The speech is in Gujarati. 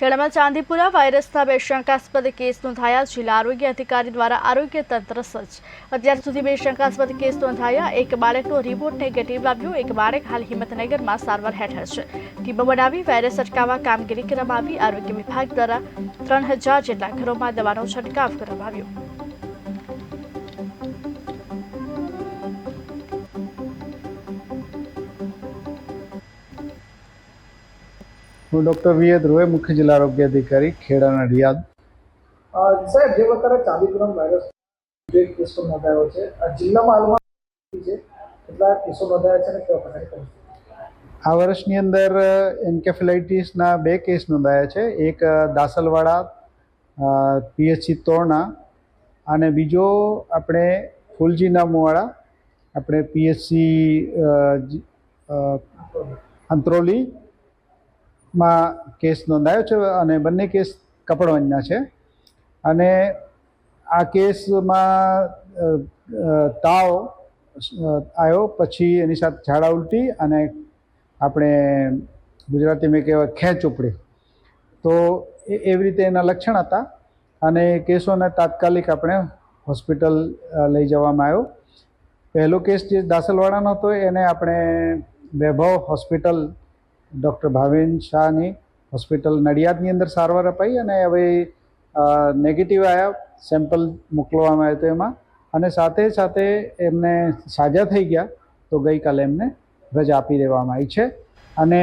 ખેડામાં ચાંદીપુરા વાયરસના 2 શંકાસ્પદ કેસ નોંધાયા। જિલ્લા આરોગ્ય અધિકારી દ્વારા આરોગ્ય તંત્ર સજ્જ। અત્યાર સુધી 2 શંકાસ્પદ કેસ નોંધાયા। એક બાળકનો રિપોર્ટ નેગેટિવ આવ્યો। એક બાળક હાલ હિંમતનગરમાં સારવાર હેઠળ છે। ટીમો બનાવી વાયરસ અટકાવવા કામગીરી કરવામાં આવી। આરોગ્ય વિભાગ દ્વારા 3000 જેટલા ઘરોમાં દવાનો છંટકાવ કરવામાં આવ્યો। હું ડૉક્ટર વી એ ધ્રુવે, મુખ્ય જિલ્લા આરોગ્ય અધિકારી ખેડા નડિયાદ। સાહેબ, જે વખતે ચાંદીપુરમ વાયરસ જે કેસો નોંધાયો છે, જિલ્લામાં હાલમાં કેટલા કેસો નોંધાયા છે અને કેવા પ્રકારની પરિસ્થિતિ? આ વર્ષની અંદર એન્કેફેલાઇટિસના 2 કેસ નોંધાયા છે। એક દાસલવાડા PHC તોરણા અને બીજો આપણે ફૂલજી નામવાળા આપણે PHC અંત્રોલીમાં કેસ નોંધાયો છે અને બંને કેસ કપડવંજના છે। અને આ કેસમાં તાવ આવ્યો, પછી એની સાથે ઝાડા ઉલટી અને આપણે ગુજરાતીમાં કહેવાય ખેંચ ઉપડી, તો એવી રીતે એના લક્ષણ હતા અને કેસોને તાત્કાલિક આપણે હોસ્પિટલ લઈ જવામાં આવ્યો। પહેલો કેસ જે દાસલવાડાનો હતો એને આપણે વૈભવ હોસ્પિટલ ડૉક્ટર ભાવિન શાહની હોસ્પિટલ નડિયાદની અંદર સારવાર અપાઈ અને હવે નેગેટિવ આવ્યા, સેમ્પલ મોકલવામાં આવ્યો હતો એમાં, અને સાથે સાથે એમને સાજા થઈ ગયા તો ગઈકાલે એમને રજા આપી દેવામાં આવી છે। અને